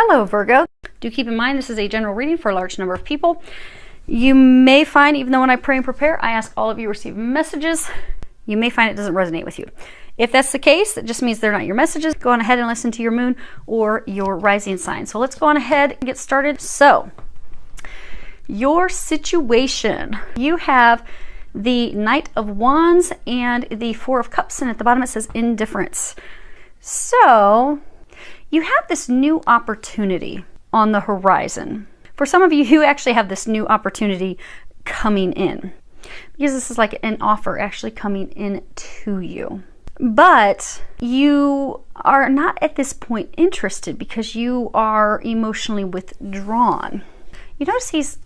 Hello Virgo. Do keep in mind this is a general reading for a large number of people. You may find, even though when I pray and prepare, I ask all of you to receive messages, you may find it doesn't resonate with you. If that's the case, that just means they're not your messages. Go on ahead and listen to your moon or your rising sign. So let's go on ahead and get started. So, your situation. You have the Knight of Wands and the Four of Cups, and at the bottom it says indifference. So, you have this new opportunity on the horizon. For some of you, you actually have this new opportunity coming in, because this is like an offer actually coming in to you. But you are not at this point interested because you are emotionally withdrawn. You notice he's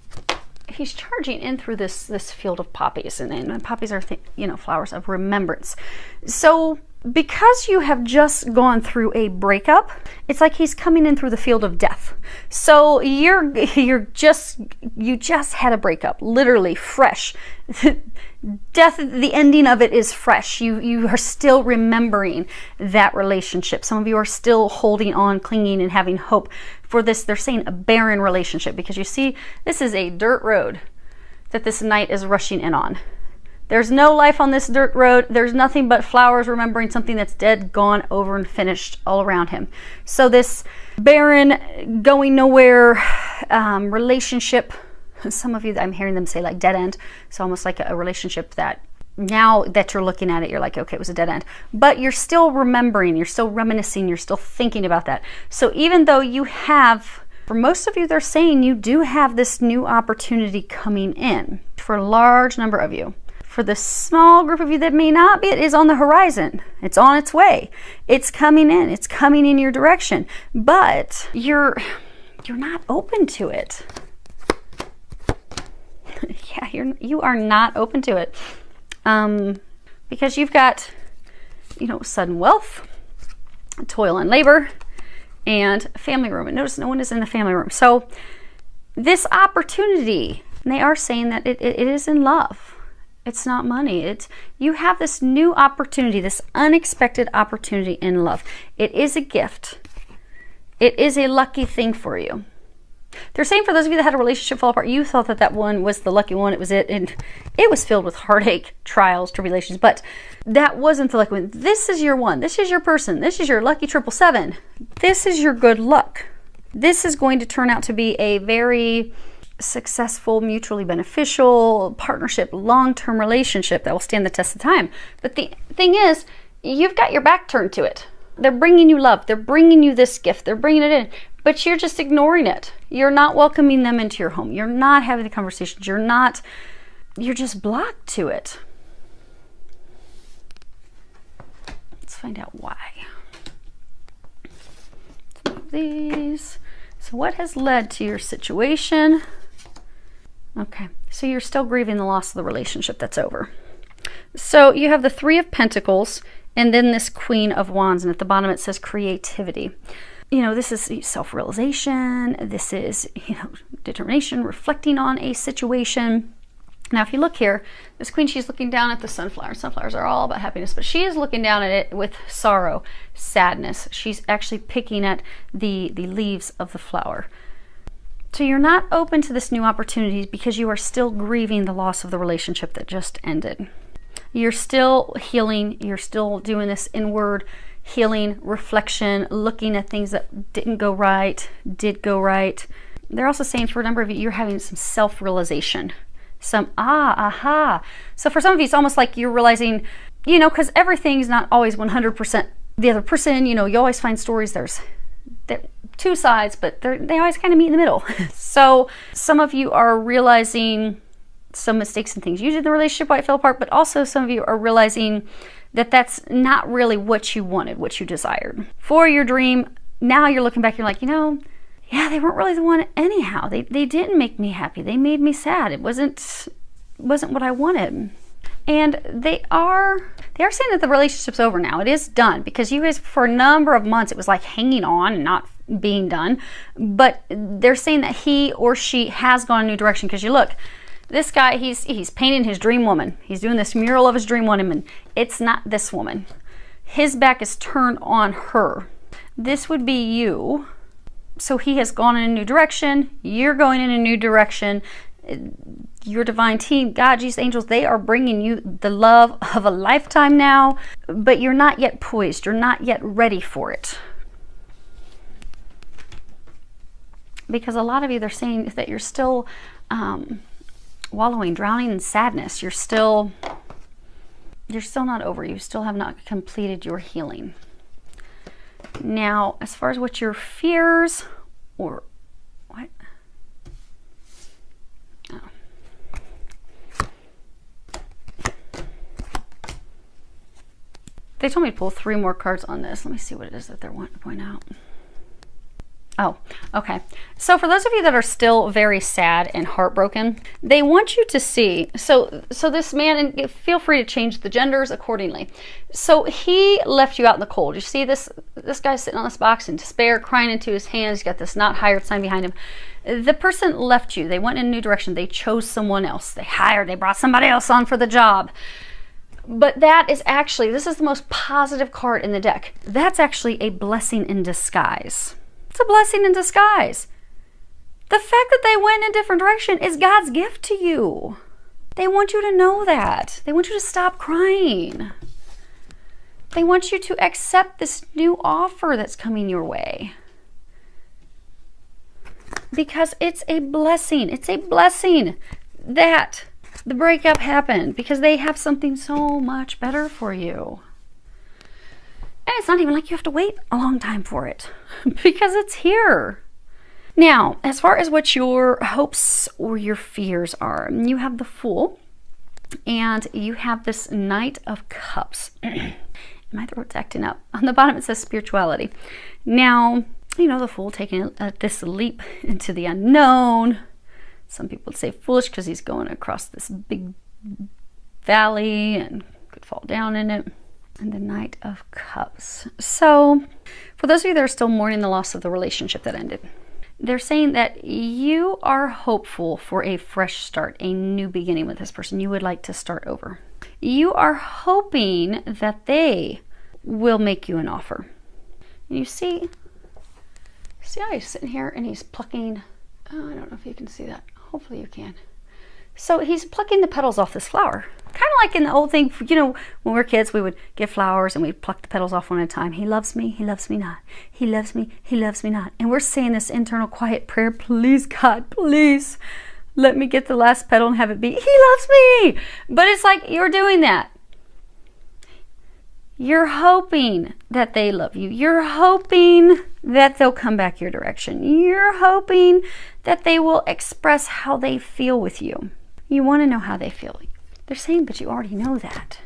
charging in through this field of poppies, and poppies are flowers of remembrance. So because you have just gone through a breakup, it's like he's coming in through the field of death. So you just had a breakup, literally fresh. Death, the ending of it is fresh. You are still remembering that relationship. Some of you are still holding on, clinging, and having hope for this. They're saying a barren relationship, because you see, this is a dirt road that this knight is rushing in on. There's no life on this dirt road. There's nothing but flowers remembering something that's dead, gone, over, and finished all around him. So this barren, going nowhere relationship, some of you, I'm hearing them say like dead end. So almost like a relationship that now that you're looking at it, you're like, okay, it was a dead end. But you're still remembering, you're still reminiscing, you're still thinking about that. So even though you have, for most of you, they're saying you do have this new opportunity coming in. For a large number of you. For the small group of you that may not be, it is on the horizon. It's on its way. It's coming in. It's coming in your direction. But you're not open to it. Yeah, you are not open to it. Because you've got, sudden wealth, toil and labor, and family room. And notice no one is in the family room. So this opportunity, and they are saying that it is in love. It's not money. You have this new opportunity, this unexpected opportunity in love. It is a gift. It is a lucky thing for you. They're saying for those of you that had a relationship fall apart, you thought that one was the lucky one. It was it. And it was filled with heartache, trials, tribulations. But that wasn't the lucky one. This is your one. This is your person. This is your lucky 777. This is your good luck. This is going to turn out to be a very successful, mutually beneficial partnership, long-term relationship that will stand the test of time. But the thing is, you've got your back turned to it. They're bringing you love. They're bringing you this gift. They're bringing it in. But you're just ignoring it. You're not welcoming them into your home. You're not having the conversations. You're just blocked to it. Let's find out why. Some of these. So what has led to your situation? Okay, so you're still grieving the loss of the relationship that's over. So you have the Three of Pentacles and then this Queen of Wands, and at the bottom it says creativity. This is self-realization. This is, determination, reflecting on a situation. Now, if you look here, this queen, she's looking down at the sunflower. Sunflowers are all about happiness, but she is looking down at it with sorrow, sadness. She's actually picking at the leaves of the flower. So you're not open to this new opportunity because you are still grieving the loss of the relationship that just ended. You're still healing. You're still doing this inward healing, reflection, looking at things that didn't go right, did go right. They're also saying for a number of you, you're having some self-realization. Some aha. So for some of you, it's almost like you're realizing, because everything's not always 100% the other person. You always find stories, there's two sides, but they always kind of meet in the middle. So some of you are realizing some mistakes and things you did in the relationship, why it fell apart, but also some of you are realizing that that's not really what you wanted, what you desired. For your dream, now you're looking back, you're like, yeah, they weren't really the one anyhow. They didn't make me happy. They made me sad. It wasn't what I wanted. And they are saying that the relationship's over now. It is done, because you guys, for a number of months, it was like hanging on and not being done. But they're saying that he or she has gone a new direction, because you look, this guy, he's painting his dream woman. He's doing this mural of his dream woman, and it's not this woman. His back is turned on her. This would be you So he has gone in a new direction. You're going in a new direction. Your divine team, God, Jesus, angels, they are bringing you the love of a lifetime now, but you're not yet poised. You're not yet ready for it. Because a lot of you, they're saying that you're still wallowing, drowning in sadness. You're still not over. You still have not completed your healing. Now, as far as what your fears or what? Oh. They told me to pull 3 more cards on this. Let me see what it is that they're wanting to point out. Oh, okay. So for those of you that are still very sad and heartbroken, they want you to see, so this man, and feel free to change the genders accordingly. So he left you out in the cold. You see this guy sitting on this box in despair, crying into his hands. He's got this not hired sign behind him. The person left you. They went in a new direction. They chose someone else. They brought somebody else on for the job. But that is actually, this is the most positive card in the deck. That's actually a blessing in disguise. It's a blessing in disguise. The fact that they went in a different direction is God's gift to you. They want you to know that. They want you to stop crying. They want you to accept this new offer that's coming your way. Because it's a blessing. It's a blessing that the breakup happened, because they have something so much better for you. And it's not even like you have to wait a long time for it, because it's here. Now, as far as what your hopes or your fears are, you have the Fool, and you have this Knight of Cups. My throat's acting up. On the bottom it says spirituality. Now, you know, the Fool taking this leap into the unknown. Some people would say foolish because he's going across this big valley and could fall down in it. And the Knight of Cups. So, for those of you that are still mourning the loss of the relationship that ended, they're saying that you are hopeful for a fresh start, a new beginning with this person. You would like to start over. You are hoping that they will make you an offer. And you see how he's sitting here and he's plucking, oh, I don't know if you can see that. Hopefully you can. So he's plucking the petals off this flower. Kind of like in the old thing, you know, when we were kids, we would get flowers and we'd pluck the petals off one at a time. He loves me not. He loves me not. And we're saying this internal quiet prayer, please God, please let me get the last petal and have it be, he loves me. But it's like you're doing that. You're hoping that they love you. You're hoping that they'll come back your direction. You're hoping that they will express how they feel with you. You want to know how they feel. They're saying, but you already know that.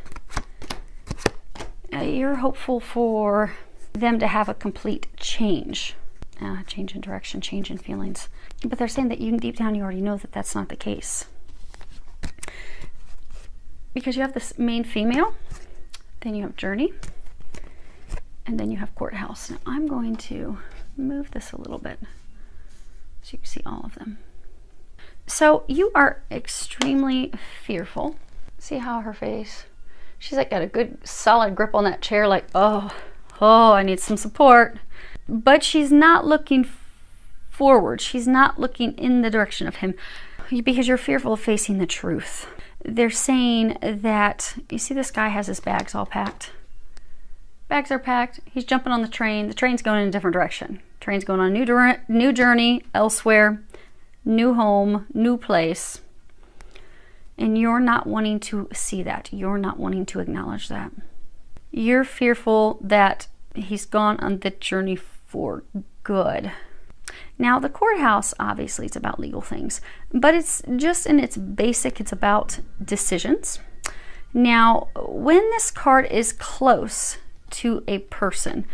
You're hopeful for them to have a complete change. Change in direction, change in feelings. But they're saying that you deep down you already know that that's not the case. Because you have this main female, then you have Journey, and then you have Courthouse. Now I'm going to move this a little bit so you can see all of them. So you are extremely fearful. See how her face, she's like got a good solid grip on that chair, like, oh, I need some support. But she's not looking forward. She's not looking in the direction of him because you're fearful of facing the truth. They're saying that, you see this guy has his bags all packed. Bags are packed. He's jumping on the train. The train's going in a different direction. Train's going on a new journey elsewhere, new home, new place. And you're not wanting to see that. You're not wanting to acknowledge that. You're fearful that he's gone on the journey for good. Now, the Courthouse, obviously, it's about legal things, but it's just in its basic, it's about decisions. Now, when this card is close to a person,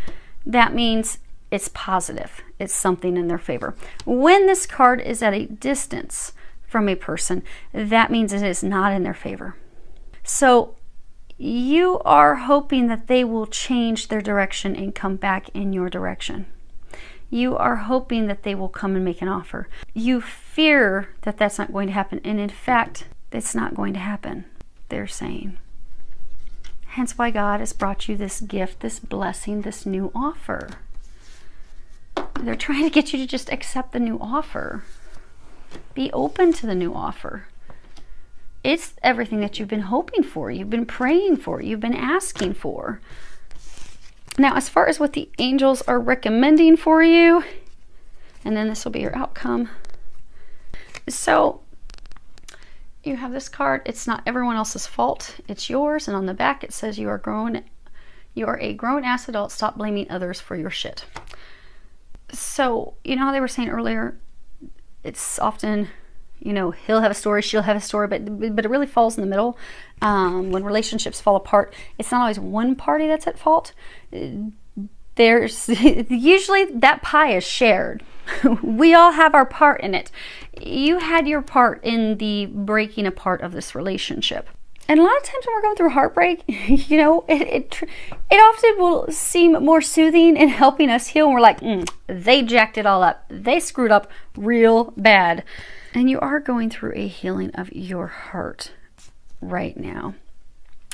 that means it's positive. It's something in their favor. When this card is at a distance from a person, that means it is not in their favor. So you are hoping that they will change their direction and come back in your direction. You are hoping that they will come and make an offer. You fear that that's not going to happen. And in fact, it's not going to happen, they're saying. Hence why God has brought you this gift, this blessing, this new offer. They're trying to get you to just accept the new offer. Be open to the new offer. It's everything that you've been hoping for, you've been praying for, you've been asking for. Now, as far as what the angels are recommending for you, and then this will be your outcome. So you have this card. It's not everyone else's fault. It's yours. And on the back, it says you are a grown-ass adult. Stop blaming others for your shit. So, you know how they were saying earlier, it's often, you know, he'll have a story, she'll have a story, but it really falls in the middle. When relationships fall apart, it's not always one party that's at fault. There's usually that pie is shared. We all have our part in it. You had your part in the breaking apart of this relationship. And a lot of times when we're going through heartbreak, you know, it often will seem more soothing in helping us heal. And we're like, they jacked it all up. They screwed up real bad. And you are going through a healing of your heart right now.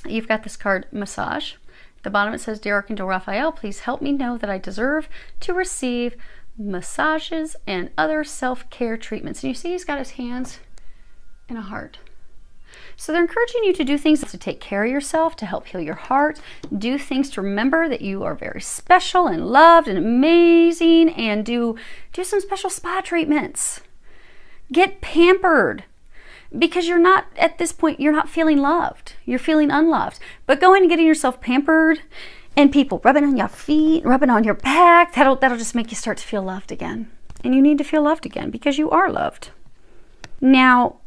You've got this card, Massage. At the bottom it says, Dear Archangel Raphael, please help me know that I deserve to receive massages and other self-care treatments. And you see he's got his hands in a heart. So they're encouraging you to do things to take care of yourself, to help heal your heart. Do things to remember that you are very special and loved and amazing, and do some special spa treatments. Get pampered, because you're not, at this point, you're not feeling loved. You're feeling unloved. But going and getting yourself pampered and people rubbing on your feet, rubbing on your back, that'll just make you start to feel loved again. And you need to feel loved again because you are loved. Now,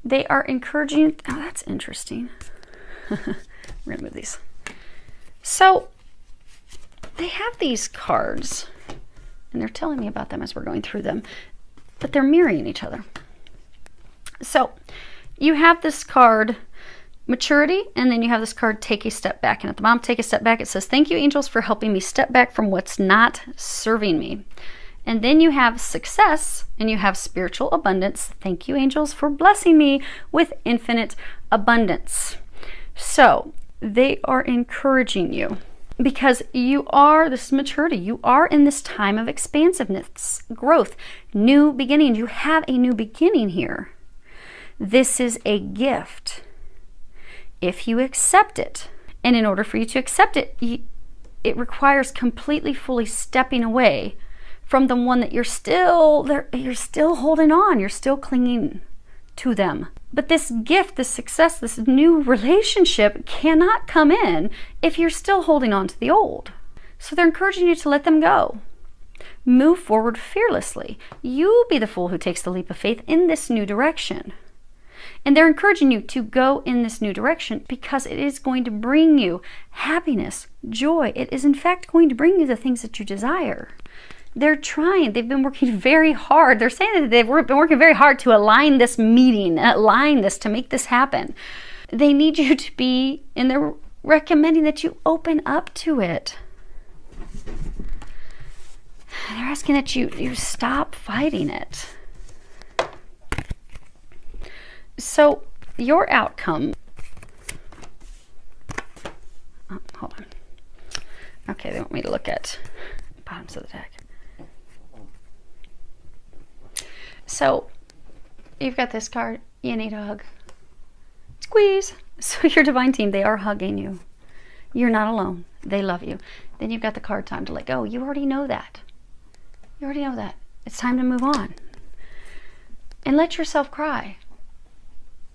they are encouraging, oh, that's interesting. We're going to move these. So, they have these cards, and they're telling me about them as we're going through them, but they're mirroring each other. So, you have this card, Maturity, and then you have this card, Take a Step Back. And at the bottom, Take a Step Back, it says, Thank you, angels, for helping me step back from what's not serving me. And then you have Success, and you have Spiritual Abundance. Thank you, angels, for blessing me with infinite abundance. So, they are encouraging you because you are, this is maturity, you are in this time of expansiveness, growth, new beginning. You have a new beginning here. This is a gift if you accept it. And in order for you to accept it, it requires completely, fully stepping away from the one that you're still holding on, you're still clinging to them. But this gift, this success, this new relationship cannot come in if you're still holding on to the old. So they're encouraging you to let them go. Move forward fearlessly. You be the fool who takes the leap of faith in this new direction. And they're encouraging you to go in this new direction because it is going to bring you happiness, joy. It is in fact going to bring you the things that you desire. They're trying. They've been working very hard. They're saying that they've been working very hard to align this meeting, align this, to make this happen. They need you to be, and they're recommending that you open up to it. They're asking that you stop fighting it. So, your outcome... Oh, hold on. Okay, they want me to look at bottoms of the deck. So, you've got this card. You need a hug. Squeeze. So your divine team, they are hugging you. You're not alone. They love you. Then you've got the card Time to Let Go. You already know that. You already know that. It's time to move on. And let yourself cry.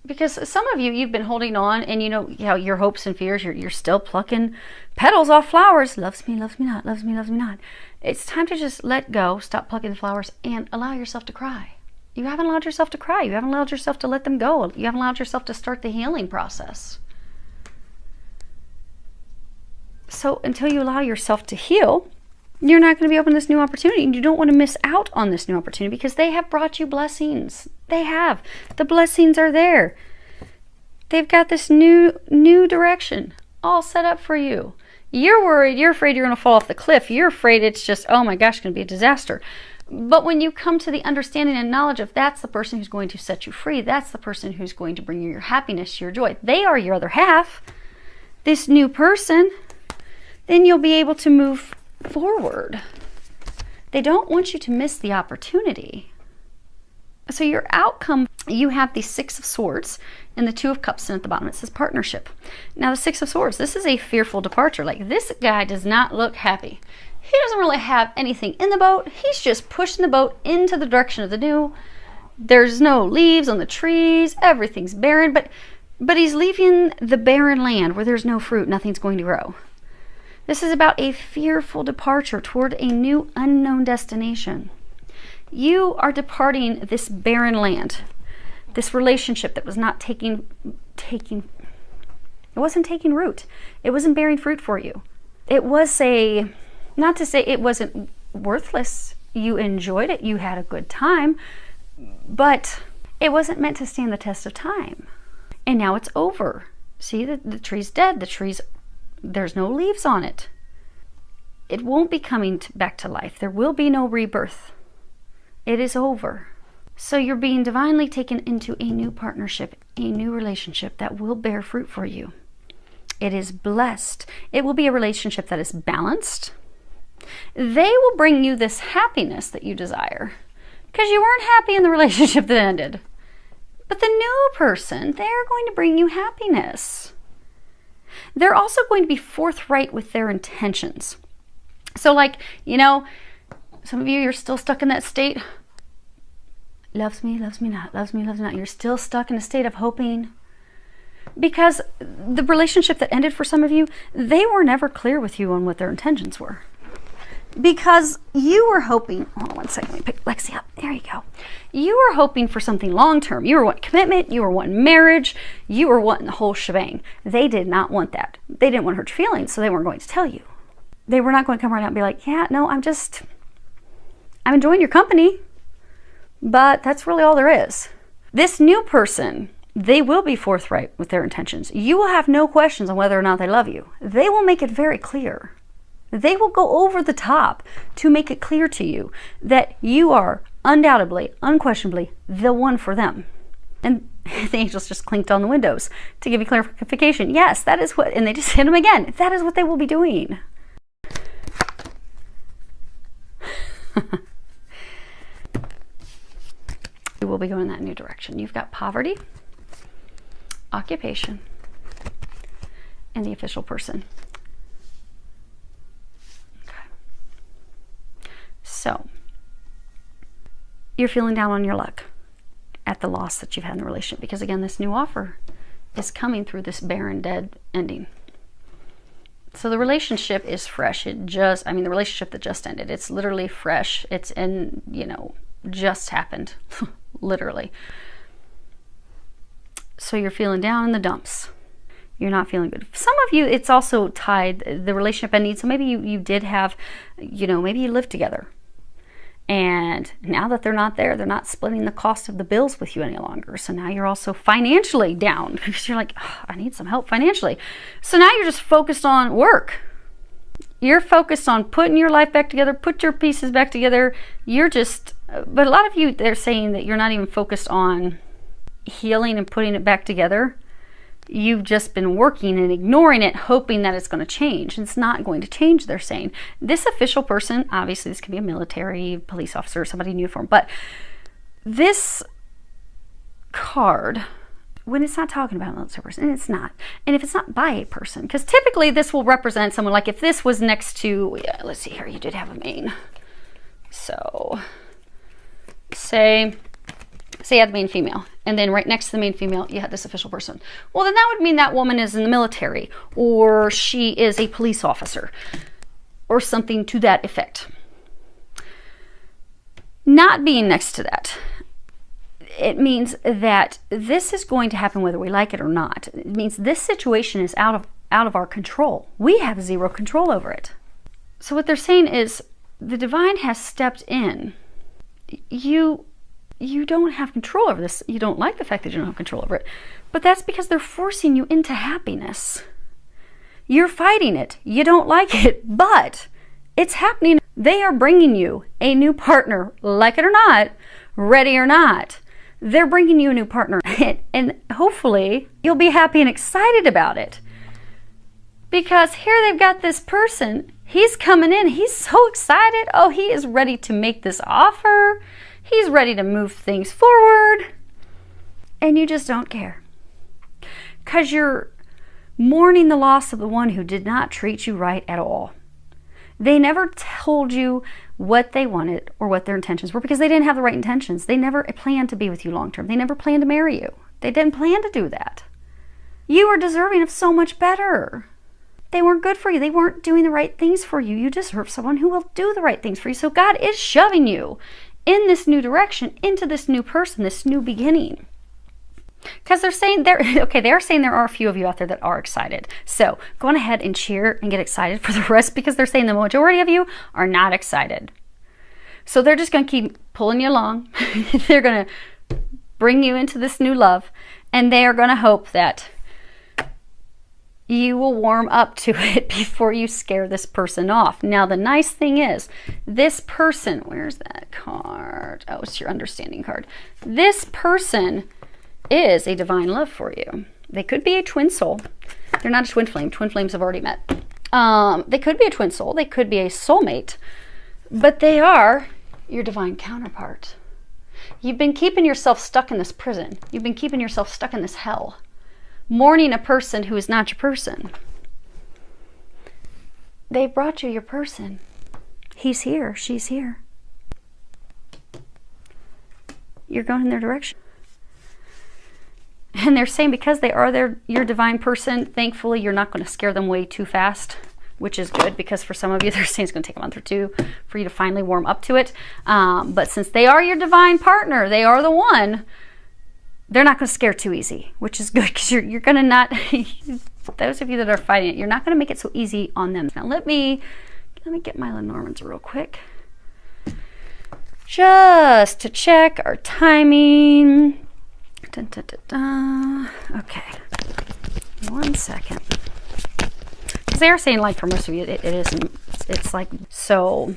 Because some of you, you've been holding on, and you know your hopes and fears, you're still plucking petals off flowers. Loves me, loves me not, loves me, loves me not. It's time to just let go, stop plucking flowers, and allow yourself to cry. You haven't allowed yourself to cry. You haven't allowed yourself to let them go. You haven't allowed yourself to start the healing process. So until you allow yourself to heal, you're not going to be open to this new opportunity. And you don't want to miss out on this new opportunity because they have brought you blessings. They have. The blessings are there. They've got this new direction all set up for you. You're worried. You're afraid you're going to fall off the cliff. You're afraid it's just, oh my gosh, going to be a disaster. But when you come to the understanding and knowledge of that's the person who's going to set you free, that's the person who's going to bring you your happiness, your joy, they are your other half, this new person, then you'll be able to move forward. They don't want you to miss the opportunity. So your outcome, you have the Six of Swords and the Two of Cups, and at the bottom it says partnership. Now the Six of Swords, this is a fearful departure. Like, this guy does not look happy. He doesn't really have anything in the boat. He's just pushing the boat into the direction of the new. There's no leaves on the trees. Everything's barren, but he's leaving the barren land where there's no fruit. Nothing's going to grow. This is about a fearful departure toward a new unknown destination. You are departing this barren land, this relationship that was not taking root. It wasn't bearing fruit for you. It was not to say it wasn't worthless. You enjoyed it. You had a good time, but it wasn't meant to stand the test of time. And now it's over. See, the tree's dead. There's no leaves on it. It won't be coming back to life. There will be no rebirth. It is over. So you're being divinely taken into a new partnership, a new relationship that will bear fruit for you. It is blessed. It will be a relationship that is balanced. They will bring you this happiness that you desire, because you weren't happy in the relationship that ended. But the new person, they're going to bring you happiness. They're also going to be forthright with their intentions. So, like, some of you, you're still stuck in that state. Loves me, loves me not, loves me, loves me not. You're still stuck in a state of hoping. Because the relationship that ended for some of you, they were never clear with you on what their intentions were. Because you were hoping, hold on one second, let me pick Lexi up. There you go. You were hoping for something long-term. You were wanting commitment. You were wanting marriage. You were wanting the whole shebang. They did not want that. They didn't want to hurt your feelings, so they weren't going to tell you. They were not going to come right out and be like, yeah, no, I'm enjoying your company, but that's really all there is. This new person, they will be forthright with their intentions. You will have no questions on whether or not they love you. They will make it very clear. They will go over the top to make it clear to you that you are undoubtedly, unquestionably the one for them. And the angels just clinked on the windows to give you clarification. Yes, that is what, and they just hit them again. That is what they will be doing. You will be going in that new direction. You've got poverty, occupation, and the official person. Okay. So, you're feeling down on your luck at the loss that you've had in the relationship, because again, this new offer is coming through this barren, dead ending. So the relationship is fresh. The relationship that just ended, it's literally fresh. It's just happened, literally. So you're feeling down in the dumps. You're not feeling good. Some of you, it's also tied, the relationship ending. So maybe you did have, maybe you lived together. And now that they're not there, they're not splitting the cost of the bills with you any longer. So now you're also financially down because you're like, oh, I need some help financially. So now you're just focused on work. You're focused on putting your life back together, put your pieces back together. But a lot of you, they're saying that you're not even focused on healing and putting it back together. You've just been working and ignoring it, hoping that it's going to change. And it's not going to change, they're saying. This official person, obviously this can be a military, police officer, somebody in uniform, but this card, when it's not talking about a military person, and it's not, and if it's not by a person, because typically this will represent someone, like if this was next to, let's see here, you did have a main. So, say you had the main female, and then right next to the main female, you had this official person. Well, then that would mean that woman is in the military, or she is a police officer, or something to that effect. Not being next to that, it means that this is going to happen whether we like it or not. It means this situation is out of our control. We have zero control over it. So what they're saying is the divine has stepped in. You don't have control over this. You don't like the fact that you don't have control over it. But that's because they're forcing you into happiness. You're fighting it. You don't like it, but it's happening. They are bringing you a new partner, like it or not, ready or not. They're bringing you a new partner, and hopefully you'll be happy and excited about it. Because here they've got this person. He's coming in. He's so excited. Oh, he is ready to make this offer. He's ready to move things forward. And you just don't care. Because you're mourning the loss of the one who did not treat you right at all. They never told you what they wanted or what their intentions were because they didn't have the right intentions. They never planned to be with you long term. They never planned to marry you. They didn't plan to do that. You are deserving of so much better. They weren't good for you. They weren't doing the right things for you. You deserve someone who will do the right things for you. So God is shoving you in this new direction, into this new person, this new beginning. Because they're saying they are saying there are a few of you out there that are excited. So go on ahead and cheer and get excited for the rest, because they're saying the majority of you are not excited. So they're just going to keep pulling you along. They're going to bring you into this new love, and they are going to hope that you will warm up to it before you scare this person off. Now, the nice thing is, this person, where's that card? Oh, it's your understanding card. This person is a divine love for you. They could be a twin soul. They're not a twin flame. Twin flames have already met. They could be a twin soul. They could be a soulmate. But they are your divine counterpart. You've been keeping yourself stuck in this prison. You've been keeping yourself stuck in this hell. Mourning a person who is not your person. They brought you your person. He's here. She's here. You're going in their direction. And they're saying because they are your divine person, thankfully you're not going to scare them away too fast, which is good, because for some of you, they're saying it's going to take a month or two for you to finally warm up to it. But since they are your divine partner, they are the one, they're not going to scare too easy, which is good, because you're going to not, those of you that are fighting it, you're not going to make it so easy on them. Now let me get my Lenormands real quick. Just to check our timing. Dun, dun, dun, dun. Okay, 1 second. Because they are saying, like, for most of you, it isn't. It's like so,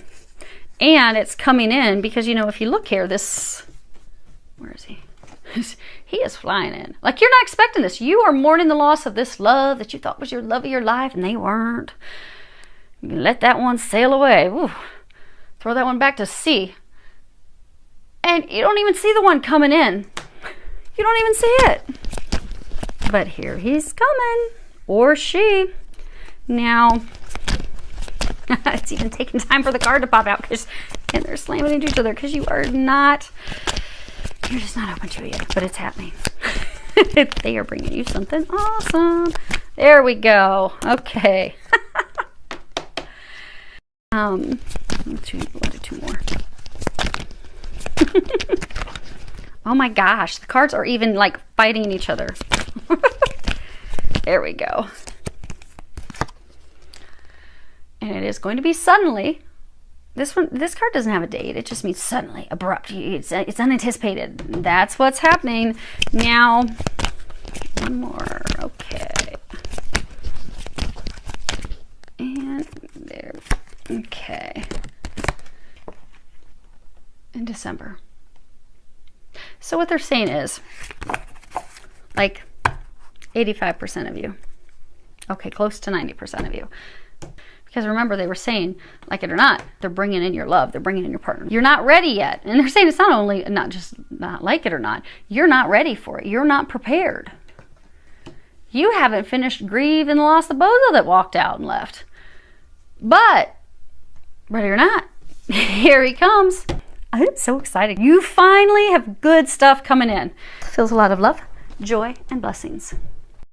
and it's coming in because, you know, if you look here, this, where is he? He is flying in. Like, you're not expecting this. You are mourning the loss of this love that you thought was your love of your life, and they weren't. You let that one sail away. Ooh. Throw that one back to sea, and you don't even see the one coming in. You don't even see it. But here he's coming. Or she. Now, it's even taking time for the card to pop out, and they're slamming into each other because you're just not open to it yet, but it's happening. They are bringing you something awesome. There we go. Okay. We'll do two more. Oh my gosh, the cards are even like fighting each other. There we go. And it is going to be suddenly. This card doesn't have a date. It just means suddenly, abrupt. It's unanticipated. That's what's happening. Now, one more. Okay. And there. Okay. In December. So what they're saying is, like, 85% of you. Okay, close to 90% of you. Because remember, they were saying, like it or not, they're bringing in your love. They're bringing in your partner. You're not ready yet. And they're saying it's not only not just not like it or not. You're not ready for it. You're not prepared. You haven't finished grieving the loss of bozo that walked out and left. But, ready or not, here he comes. I'm so excited. You finally have good stuff coming in. Feels a lot of love, joy, and blessings.